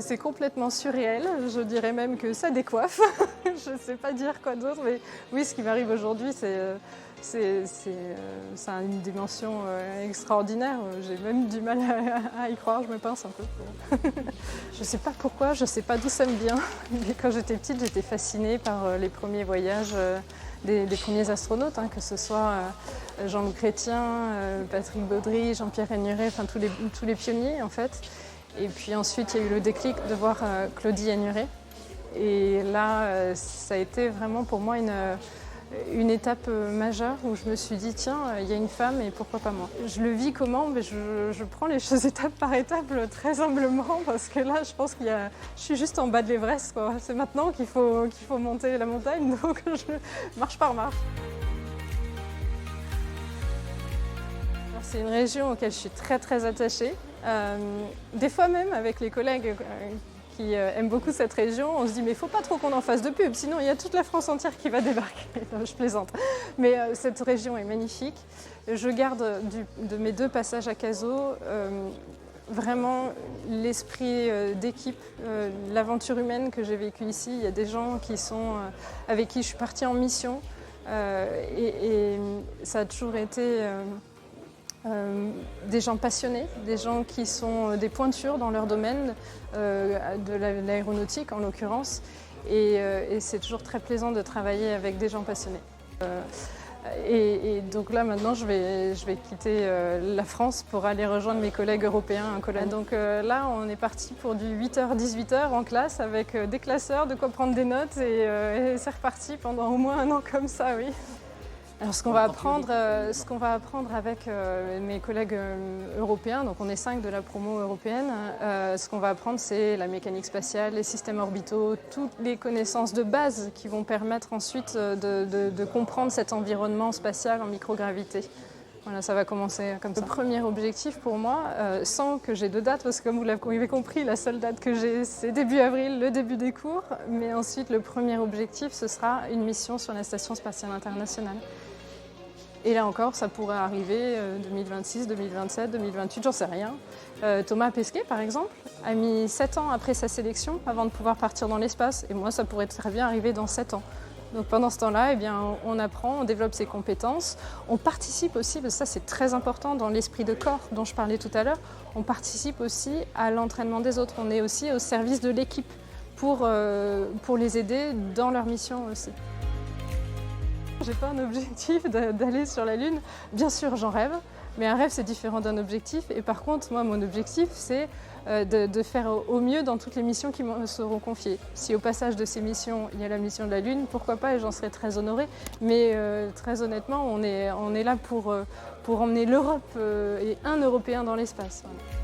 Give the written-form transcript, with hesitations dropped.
C'est complètement surréel, je dirais même que ça décoiffe. Je ne sais pas dire quoi d'autre, mais oui, ce qui m'arrive aujourd'hui, ça a une dimension extraordinaire. J'ai même du mal à y croire, je me pince un peu. Je ne sais pas pourquoi, je ne sais pas d'où ça me vient, mais quand j'étais petite, j'étais fascinée par les premiers voyages des premiers astronautes, que ce soit Jean-Luc Chrétien, Patrick Baudry, Jean-Pierre Agnuret, enfin tous les pionniers en fait. Et puis ensuite, il y a eu le déclic de voir Claudie Agnuret. Et là, ça a été vraiment pour moi une étape majeure où je me suis dit, tiens, il y a une femme et pourquoi pas moi. Je le vis comment? Je prends les choses étape par étape très humblement parce que là, je pense je suis juste en bas de l'Everest. C'est maintenant qu'il faut monter la montagne, donc je marche par marche. C'est une région auquel je suis très très attachée. Des fois même avec les collègues qui aiment beaucoup cette région, on se dit mais il ne faut pas trop qu'on en fasse de pub, sinon il y a toute la France entière qui va débarquer. Non, je plaisante. Mais cette région est magnifique. Je garde de mes 2 passages à Cazaux vraiment l'esprit d'équipe, l'aventure humaine que j'ai vécue ici. Il y a des gens avec qui je suis partie en mission et ça a toujours été des gens passionnés, des gens qui sont des pointures dans leur domaine, de l'aéronautique en l'occurrence, et c'est toujours très plaisant de travailler avec des gens passionnés. Et donc là maintenant je vais quitter la France pour aller rejoindre mes collègues européens en Cologne. Donc là on est parti pour du 8h-18h en classe avec des classeurs, de quoi prendre des notes et c'est reparti pendant au moins 1 an comme ça, oui. Alors ce qu'on va apprendre avec mes collègues européens, donc on est 5 de la promo européenne, ce qu'on va apprendre c'est la mécanique spatiale, les systèmes orbitaux, toutes les connaissances de base qui vont permettre ensuite de comprendre cet environnement spatial en microgravité. Voilà, ça va commencer comme ça. Le premier objectif pour moi, sans que j'ai de date, parce que comme vous l'avez compris, la seule date que j'ai c'est début avril, le début des cours, mais ensuite le premier objectif ce sera une mission sur la Station spatiale internationale. Et là encore, ça pourrait arriver 2026, 2027, 2028, j'en sais rien. Thomas Pesquet, par exemple, a mis 7 ans après sa sélection avant de pouvoir partir dans l'espace. Et moi, ça pourrait très bien arriver dans 7 ans. Donc pendant ce temps-là, eh bien, on apprend, on développe ses compétences. On participe aussi, parce que ça c'est très important dans l'esprit de corps dont je parlais tout à l'heure, on participe aussi à l'entraînement des autres. On est aussi au service de l'équipe pour les aider dans leur mission aussi. J'ai pas un objectif d'aller sur la Lune. Bien sûr, j'en rêve, mais un rêve, c'est différent d'un objectif. Et par contre, moi, mon objectif, c'est de faire au mieux dans toutes les missions qui me seront confiées. Si au passage de ces missions, il y a la mission de la Lune, pourquoi pas, et j'en serais très honorée. Mais très honnêtement, on est là pour emmener l'Europe et un Européen dans l'espace. Voilà.